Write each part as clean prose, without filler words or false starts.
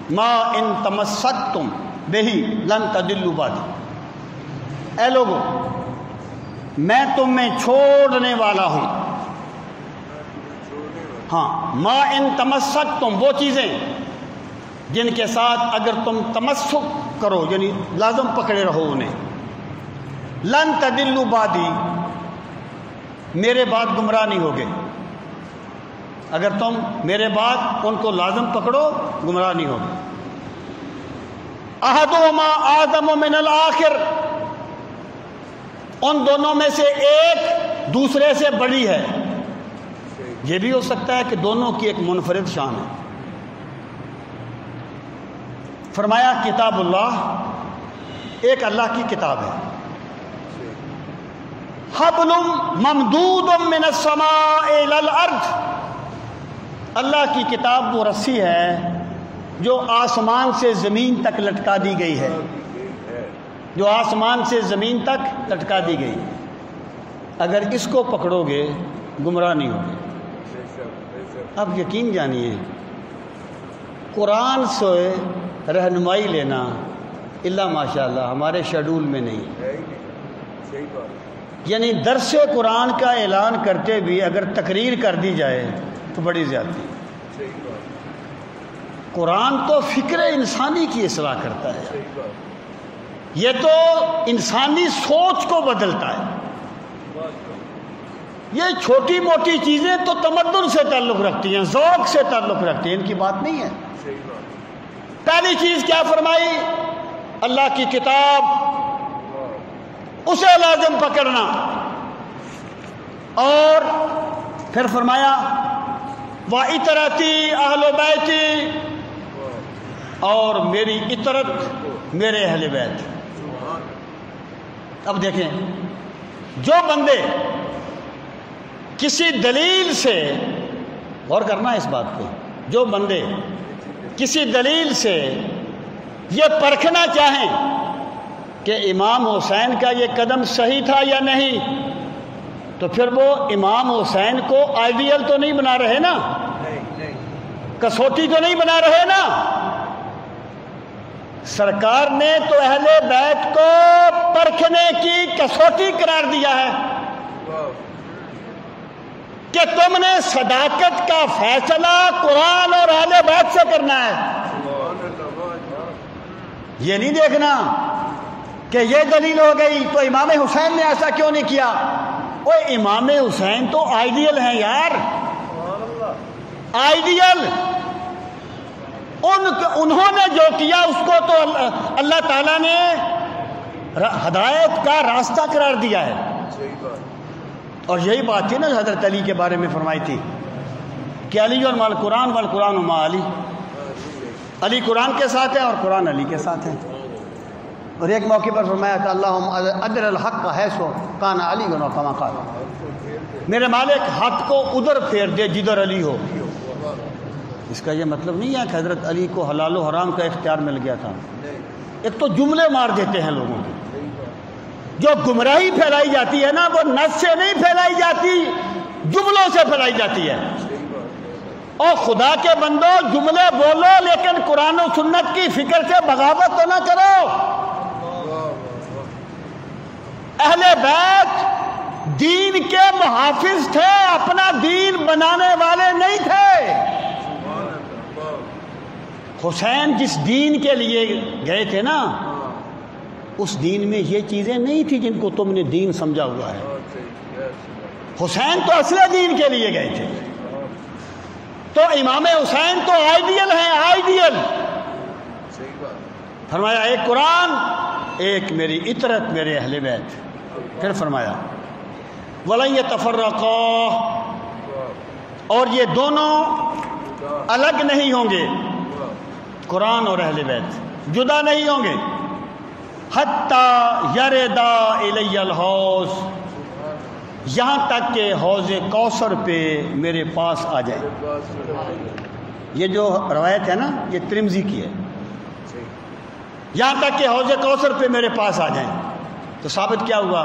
ما ان تمسکتم بہی لن تضلوا بعدی، اے لوگو میں تمہیں چھوڑنے والا ہوں. ہاں، ما ان تمسکتم، وہ چیزیں جن کے ساتھ اگر تم تمسک کرو یعنی لازم پکڑے رہو انہیں، لن تضلوا بعدی، میرے بعد گمراہ نہیں ہوگے. اگر تم میرے بعد ان کو لازم پکڑو گمراہ نہیں ہوگے. احدہما اعظم من الآخر، ان دونوں میں سے ایک دوسرے سے بڑی ہے. یہ بھی ہو سکتا ہے کہ دونوں کی ایک منفرد شان ہے. فرمایا کتاب اللہ ایک اللہ کی کتاب ہے. حبل ممدود من السماء الى الارض، اللہ کی کتاب وہ رسی ہے جو آسمان سے زمین تک لٹکا دی گئی ہے، جو آسمان سے زمین تک لٹکا دی گئی. اگر اس کو پکڑو گے گمراہ نہیں ہوگے. اب یقین جانیے قرآن سے رہنمائی لینا الا ماشاء اللہ ہمارے شیڈول میں نہیں. یعنی درس قرآن کا اعلان کرتے بھی اگر تقریر کر دی جائے تو بڑی زیادتی. قرآن تو فکر انسانی کی اصلاح کرتا ہے، یہ تو انسانی سوچ کو بدلتا ہے. یہ چھوٹی موٹی چیزیں تو تمدن سے تعلق رکھتی ہیں، ذوق سے تعلق رکھتی ہیں، ان کی بات نہیں ہے. پہلی چیز کیا فرمائی؟ اللہ کی کتاب، اسے لازم پکڑنا. اور پھر فرمایا وَإِطْرَتِي أَهْلُ بَيْتِي، اور میری اطرت میرے اہل بیت. اب دیکھیں جو بندے کسی دلیل سے، غور کرنا اس بات پہ، جو بندے کسی دلیل سے یہ پرکھنا چاہیں کہ امام حسین کا یہ قدم صحیح تھا یا نہیں، تو پھر وہ امام حسین کو آئیڈیل تو نہیں بنا رہے نا، کسوٹی تو نہیں بنا رہے نا. سرکار نے تو اہل بیت کو پرکھنے کی کسوٹی قرار دیا ہے کہ تم نے صداقت کا فیصلہ قرآن اور اہل بیت سے کرنا ہے. یہ نہیں دیکھنا کہ یہ دلیل ہو گئی تو امام حسین نے ایسا کیوں نہیں کیا. وہ امام حسین تو آئیڈیل ہیں یار، آئیڈیل. انہوں نے جو کیا اس کو تو اللہ تعالیٰ نے ہدایت کا راستہ قرار دیا ہے. اور یہی بات تھی نا حضرت علی کے بارے میں فرمائی تھی کہ علی مع القرآن والقرآن مع علی، علی قرآن کے ساتھ ہے اور قرآن علی کے ساتھ ہے. اور ایک موقع پر فرمایا کہ اللہم ادر الحق حیث کان علی کما قال، میرے مالک حق کو ادھر پھیر دے جدھر علی ہو. اس کا یہ مطلب نہیں ہے کہ حضرت علی کو حلال و حرام کا اختیار مل گیا تھا. ایک تو جملے مار دیتے ہیں لوگوں کو. جو گمراہی پھیلائی جاتی ہے نا وہ نص سے نہیں پھیلائی جاتی، جملوں سے پھیلائی جاتی ہے. اور خدا کے بندو جملے بولو لیکن قرآن و سنت کی فکر سے بغاوت تو نہ کرو. اہل بیت دین کے محافظ تھے، اپنا دین بنانے والے نہیں تھے. حسین جس دین کے لیے گئے تھے نا، اس دین میں یہ چیزیں نہیں تھی جن کو تم نے دین سمجھا ہوا ہے. حسین تو اصل دین کے لیے گئے تھے. تو امام حسین تو آئیڈیل ہیں، آئیڈیل. فرمایا ایک قرآن، ایک میری اطرت میرے اہل بیت. پھر فرمایا وَلَن يَتَفَرَّقَا، اور یہ دونوں الگ نہیں ہوں گے، قرآن اور اہل بیت جدا نہیں ہوں گے. حَتَّى يَرِدَا إِلَيَّ الْحَوْض، یہاں تک کہ حوض کوثر پہ میرے پاس آ جائے. یہ جو روایت ہے نا یہ ترمذی کی ہے. یہاں تک کہ حوض کوثر پہ میرے پاس آ جائیں. تو ثابت کیا ہوا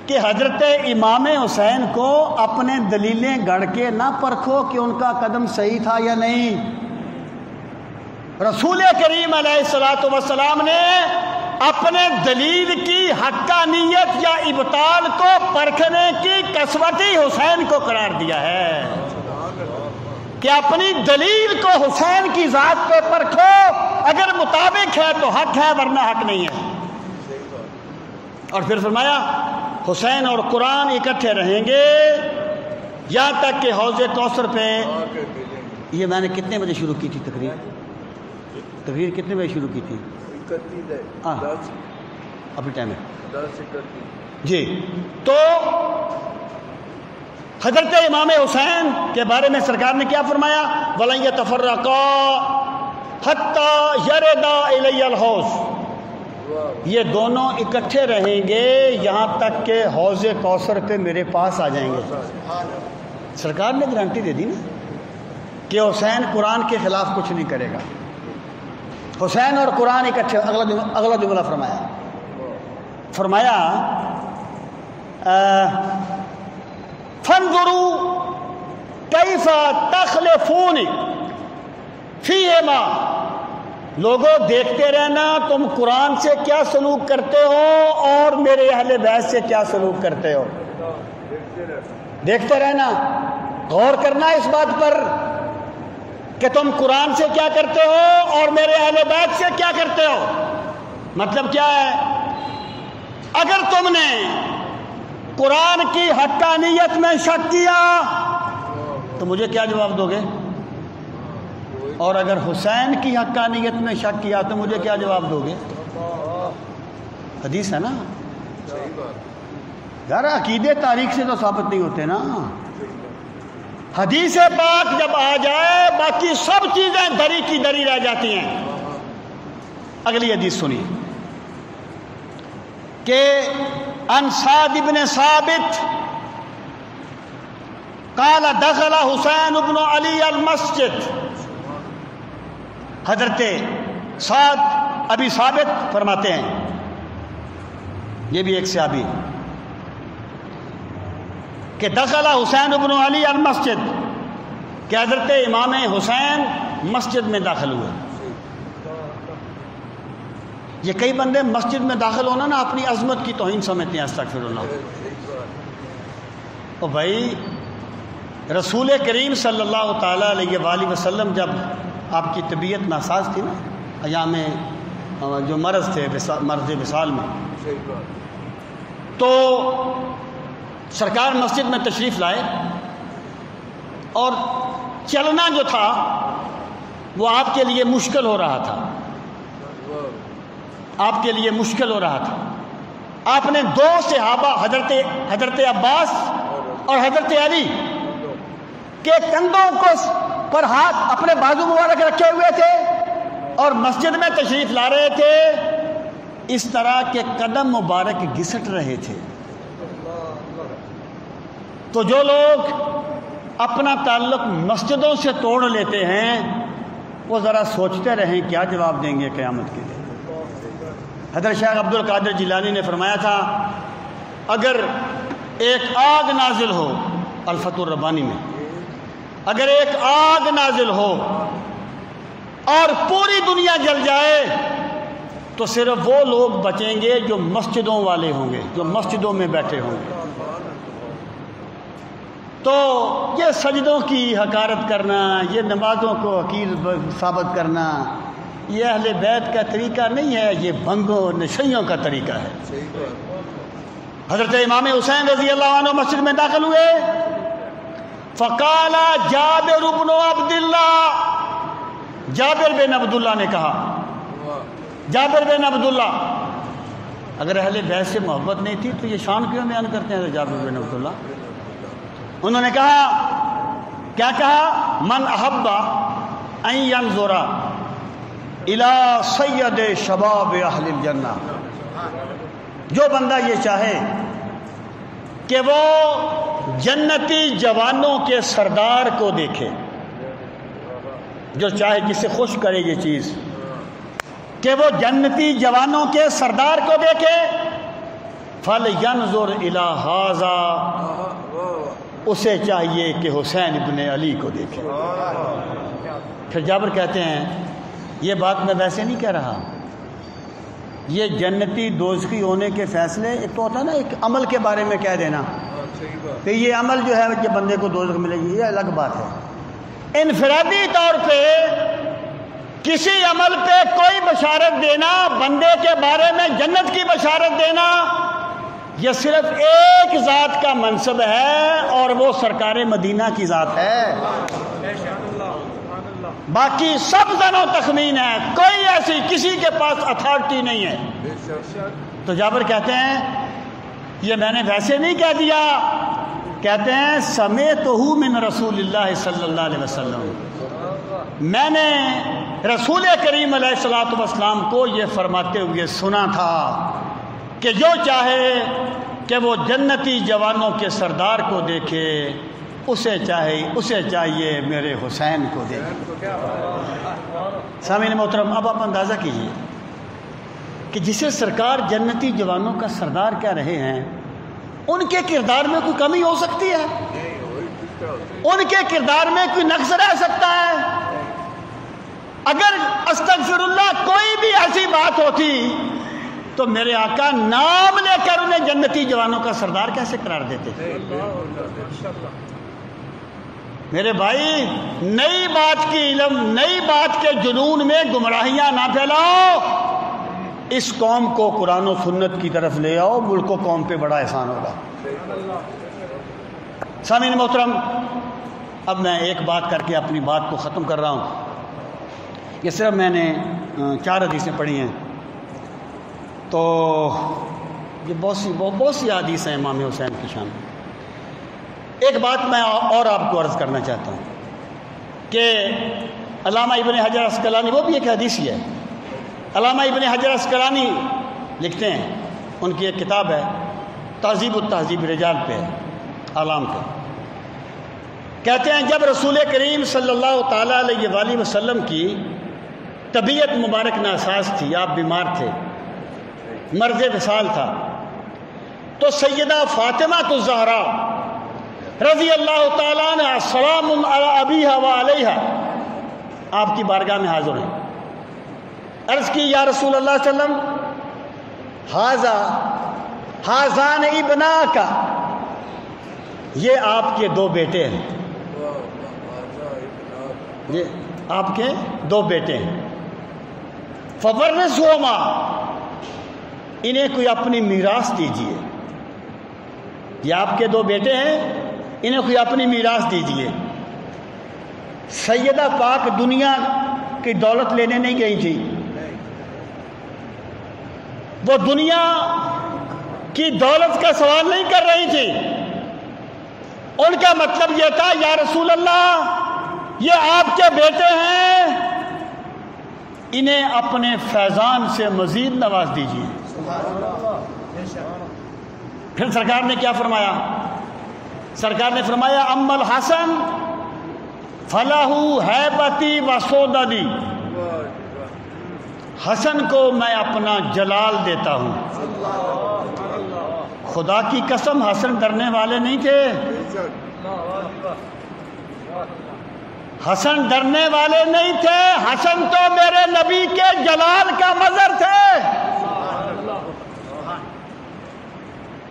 کہ حضرت امام حسین کو اپنے دلیلیں گڑھ کے نہ پرکھو کہ ان کا قدم صحیح تھا یا نہیں. رسول کریم علیہ الصلوۃ والسلام نے اپنے دلیل کی حقانیت یا ابطال کو پرکھنے کی کسوٹی حسین کو قرار دیا ہے کہ اپنی دلیل کو حسین کی ذات پہ پرکھو، اگر مطابق ہے تو حق ہے ورنہ حق نہیں ہے۔ اور پھر فرمایا حسین اور قرآن اکٹھے رہیں گے یہاں تک کہ حوض کوثر پہ۔ یہ میں نے کتنے بجے شروع کی تھی تقریر کتنے بجے شروع کی تھی؟ ابھی ٹائم ہے جی۔ تو حضرت امام حسین کے بارے میں سرکار نے کیا فرمایا؟ وَلَن يَتَفَرَّقَا حَتَّى يَرِدَا إِلَيَّ الْحَوْض، یہ دونوں اکٹھے رہیں گے یہاں تک کہ حوض کوثر پہ میرے پاس آ جائیں گے۔ سرکار نے گارنٹی دے دی نا کہ حسین قرآن کے خلاف کچھ نہیں کرے گا۔ حسین اور قرآن اکٹھے۔ اگلا جملہ فرمایا فانظروا کیف تخلفون فیہما، لوگوں دیکھتے رہنا تم قرآن سے کیا سلوک کرتے ہو اور میرے اہل بیت سے کیا سلوک کرتے ہو۔ دیکھتے رہنا، غور کرنا اس بات پر کہ تم قرآن سے کیا کرتے ہو اور میرے اہل بیت سے کیا کرتے ہو۔ مطلب کیا ہے؟ اگر تم نے قرآن کی حقانیت میں شک کیا تو مجھے کیا جواب دو گے؟ اور اگر حسین کی حقانیت میں شک کیا تو مجھے کیا جواب دو گے؟ حدیث ہے نا یار، عقیدے تاریخ سے تو ثابت نہیں ہوتے نا۔ حدیث پاک جب آ جائے باقی سب چیزیں دری کی دری رہ جاتی ہیں۔ اگلی حدیث سنیے کہ ان سعد بن ثابت قال دخل حسین بن علی المسجد، حضرت سعد ابی ثابت فرماتے ہیں، یہ بھی ایک صحابی، کہ دخل حسین بن علی المسجد، کہ حضرت امام حسین مسجد میں داخل ہوئے۔ یہ کئی بندے مسجد میں داخل ہونا نا اپنی عظمت کی توہین سمجھتے ہیں، استغفر اللہ۔ تو بھائی رسول کریم صلی اللہ تعالیٰ علیہ وآلہ وسلم جب آپ کی طبیعت ناساز تھی نا، ایام جو مرض تھے، مرض وصال میں، تو سرکار مسجد میں تشریف لائے اور چلنا جو تھا وہ آپ کے لیے مشکل ہو رہا تھا، آپ کے لیے مشکل ہو رہا تھا۔ آپ نے دو صحابہ حضرت عباس اور حضرت علی کے کندھوں کو پر ہاتھ اپنے بازو مبارک رکھے ہوئے تھے اور مسجد میں تشریف لا رہے تھے، اس طرح کے قدم مبارک گھسٹ رہے تھے۔ تو جو لوگ اپنا تعلق مسجدوں سے توڑ لیتے ہیں وہ ذرا سوچتے رہیں کیا جواب دیں گے قیامت کے دن۔ حضرت شیخ عبد القادر جیلانی نے فرمایا تھا اگر ایک آگ نازل ہو، الفتح الربانی میں، اگر ایک آگ نازل ہو اور پوری دنیا جل جائے تو صرف وہ لوگ بچیں گے جو مسجدوں والے ہوں گے، جو مسجدوں میں بیٹھے ہوں گے۔ تو یہ سجدوں کی حقارت کرنا، یہ نمازوں کو حقیر ثابت کرنا، یہ اہل بیت کا طریقہ نہیں ہے، یہ بھنگوں نشیوں کا طریقہ ہے۔ حضرت امام حسین رضی اللہ عنہ مسجد میں داخل ہوئے، فقال جابر بن عبداللہ، جابر بن عبداللہ نے کہا، جابر بن عبداللہ، اگر اہل بیت سے محبت نہیں تھی تو یہ شان کیوں بیان کرتے ہیں جابر بن عبداللہ؟ انہوں نے کہا، کیا کہا؟ من احب ان ينظر الى سید شباب اہل الجنہ، جو بندہ یہ چاہے کہ وہ جنتی جوانوں کے سردار کو دیکھے، جو چاہے جسے خوش کرے یہ چیز کہ وہ جنتی جوانوں کے سردار کو دیکھے، فَلْيَنْظُرْ إِلَى هَذَا، اسے چاہیے کہ حسین ابن علی کو دیکھے۔ پھر جابر کہتے ہیں یہ بات میں ویسے نہیں کہہ رہا، یہ جنتی دوزخی ہونے کے فیصلے، ایک تو ہوتا ہے نا ایک عمل کے بارے میں کہہ دینا کہ یہ عمل جو ہے کہ بندے کو دوزخ ملے گی، یہ الگ بات ہے۔ انفرادی طور پہ کسی عمل پہ کوئی بشارت دینا، بندے کے بارے میں جنت کی بشارت دینا، یہ صرف ایک ذات کا منصب ہے اور وہ سرکار مدینہ کی ذات ہے۔ باقی سب زن و تخمین ہے، کوئی ایسی کسی کے پاس اتھارٹی نہیں ہے۔ تو جابر کہتے ہیں یہ میں نے ویسے نہیں کہہ دیا، کہتے ہیں سمعتہ من رسول اللہ صلی اللہ علیہ وسلم، میں نے رسول کریم علیہ الصلوۃ والسلام کو یہ فرماتے ہوئے سنا تھا کہ جو چاہے کہ وہ جنتی جوانوں کے سردار کو دیکھے، اسے چاہیے میرے حسین کو دیکھے۔ سامعین محترم، اب آپ اندازہ کیجئے کہ جسے سرکار جنتی جوانوں کا سردار کہہ رہے ہیں، ان کے کردار میں کوئی کمی ہو سکتی ہے؟ ان کے کردار میں کوئی نقص رہ سکتا ہے؟ اگر استغفر اللہ کوئی بھی ایسی بات ہوتی تو میرے آقا نام لے کر انہیں جنتی جوانوں کا سردار کیسے قرار دیتے؟ میرے بھائی، نئی بات کی علم، نئی بات کے جنون میں گمراہیاں نہ پھیلاؤ، اس قوم کو قرآن و سنت کی طرف لے آؤ، ملک و قوم پہ بڑا احسان ہوگا۔ سامعین محترم، اب میں ایک بات کر کے اپنی بات کو ختم کر رہا ہوں۔ یہ صرف میں نے 4 حدیثیں پڑھی ہیں، تو یہ بہت سی حدیث ہیں امام حسین کی شان میں۔ ایک بات میں اور آپ کو عرض کرنا چاہتا ہوں کہ علامہ ابن حجر عسقلانی، وہ بھی ایک حدیثی ہے، علامہ ابن حجر عسقلانی لکھتے ہیں، ان کی ایک کتاب ہے تہذیب التہذیب رجال پہ، اعلام پہ، کہتے ہیں جب رسول کریم صلی اللہ تعالیٰ علیہ وآلہ وسلم کی طبیعت مبارک ناساز تھی، آپ بیمار تھے، مرض وصال تھا، تو سیدہ فاطمہ الزہرا رضی اللہ تعالیٰ عنہ السلام علی ابیہا و علیہا آپ کی بارگاہ میں حاضر ہیں۔ عرض کی یا رسول اللہ صلی اللہ علیہ وسلم ہازان ابنا کا، یہ آپ کے 2 بیٹے ہیں، یہ آپ کے 2 بیٹے ہیں، فورثہما، انہیں کوئی اپنی میراث دیجیے، یہ آپ کے 2 بیٹے ہیں، انہیں کوئی اپنی میراث دیجیے۔ سیدہ پاک دنیا کی دولت لینے نہیں گئی تھی، وہ دنیا کی دولت کا سوال نہیں کر رہی تھی، ان کا مطلب یہ تھا یا رسول اللہ یہ آپ کے بیٹے ہیں، انہیں اپنے فیضان سے مزید نواز دیجیے۔ پھر سرکار نے کیا فرمایا؟ سرکار نے فرمایا اما الحسن فلہ ہیبتی و سوددی، حسن کو میں اپنا جلال دیتا ہوں۔ خدا کی قسم حسن ڈرنے والے نہیں تھے، حسن ڈرنے والے نہیں تھے، حسن تو میرے نبی کے جلال کا مظہر تھے۔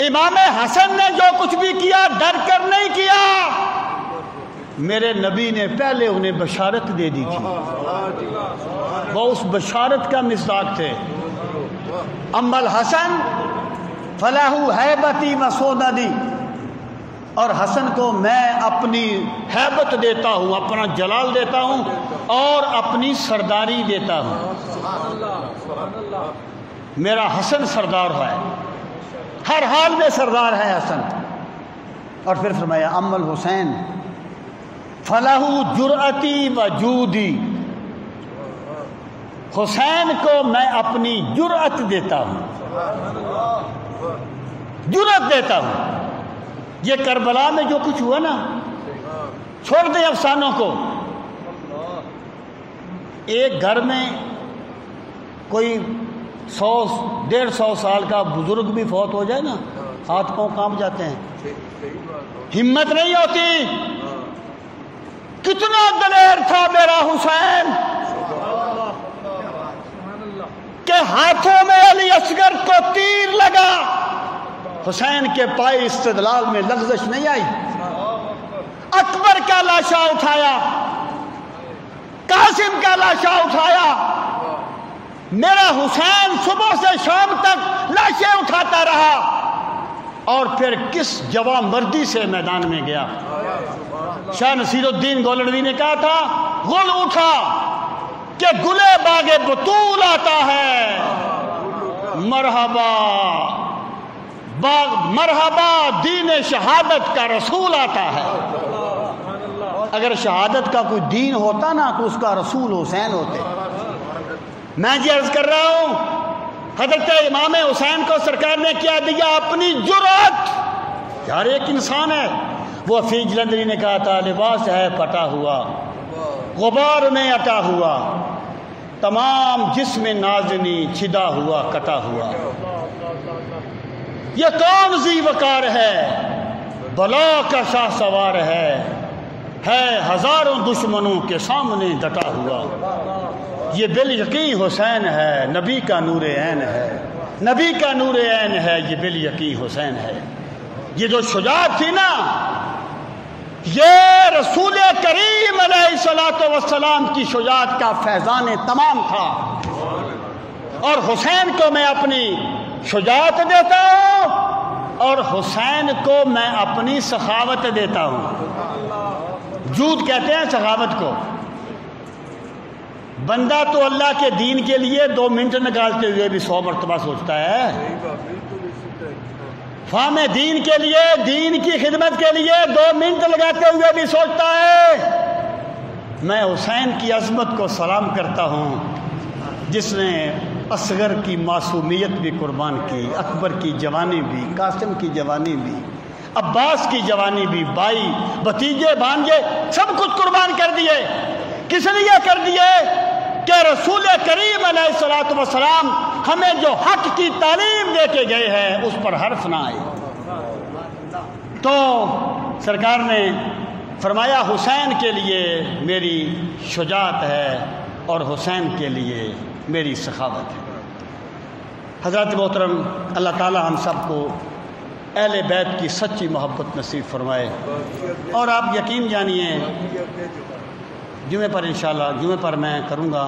امام حسن نے جو کچھ بھی کیا ڈر کر نہیں کیا، میرے نبی نے پہلے انہیں بشارت دے دی تھی، وہ اس بشارت کا مصداق تھے۔ اما الحسن فلہ ہیبتی و سوددی، اور حسن کو میں اپنی ہیبت دیتا ہوں، اپنا جلال دیتا ہوں اور اپنی سرداری دیتا ہوں۔ میرا حسن سردار ہے، ہر حال میں سردار ہے حسن۔ اور پھر فرمایا اما الحسین فلہ جرأتی و جودی، حسین کو میں اپنی جرأت دیتا ہوں، جرأت دیتا ہوں۔ یہ کربلا میں جو کچھ ہوا نا، چھوڑ دیں افسانوں کو، ایک گھر میں کوئی 100-150 سال کا بزرگ بھی فوت ہو جائے نا، ہاتھ پاؤں کانپ جاتے ہیں، ہمت نہیں ہوتی۔ کتنا دلیر تھا میرا حسین، ہاتھوں میں علی اصغر کو تیر لگا، حسین کے پائے استدلال میں لغزش نہیں آئی۔ اکبر کا لاشا اٹھایا، قاسم کا لاشا اٹھایا، میرا حسین صبح سے شام تک لاشیں اٹھاتا رہا، اور پھر کس جواں مردی سے میدان میں گیا۔ شاہ نصیر الدین گولڑوی نے کہا تھا، غل اٹھا کہ گلے باغ بطول آتا ہے، مرحبا مرحبا دین شہادت کا رسول آتا ہے۔ اگر شہادت کا کوئی دین ہوتا نا تو اس کا رسول حسین ہوتے۔ میں جی عرض کر رہا ہوں، حضرت امام حسین کو سرکار نے کیا دیا؟ اپنی جرأت۔ یار ایک انسان ہے، وہ حفیظ جلندری نے کہا تھا، لباس ہے پھٹا ہوا، غبار میں اٹا ہوا، تمام جسم نازنی چھدا ہوا کٹا ہوا، یہ کون ذی وقار ہے، بلا کا شاہ سوار ہے ہزاروں دشمنوں کے سامنے ڈٹا ہوا، یہ بال یقین حسین ہے، نبی کا نور عین ہے، نبی کا نور عین ہے، یہ بال یقین حسین ہے۔ یہ جو شجاعت تھی نا، یہ رسول کریم علیہ الصلوۃ والسلام کی شجاعت کا فیضان تمام تھا۔ اور حسین کو میں اپنی شجاعت دیتا ہوں، اور حسین کو میں اپنی سخاوت دیتا ہوں۔ جود کہتے ہیں سخاوت کو۔ بندہ تو اللہ کے دین کے لیے 2 منٹ نکالتے ہوئے بھی 100 مرتبہ سوچتا ہے، فہم دین کے لیے، دین کی خدمت کے لیے 2 منٹ لگاتے ہوئے بھی سوچتا ہے۔ میں حسین کی عظمت کو سلام کرتا ہوں، جس نے اصغر کی معصومیت بھی قربان کی، اکبر کی جوانی بھی، قاسم کی جوانی بھی، عباس کی جوانی بھی، بھائی بھتیجے بھانجے سب کچھ قربان کر دیے۔ کس لیے کر دیے؟ کہ رسول کریم علیہ الصلوۃ والسلام ہمیں جو حق کی تعلیم دے کے گئے ہیں اس پر حرف نہ آئے۔ تو سرکار نے فرمایا حسین کے لیے میری شجاعت ہے اور حسین کے لیے میری سخاوت ہے۔ حضرات محترم، اللہ تعالی ہم سب کو اہل بیت کی سچی محبت نصیب فرمائے، اور آپ یقین جانیے جمعے پر انشاءاللہ، جمعے پر میں کروں گا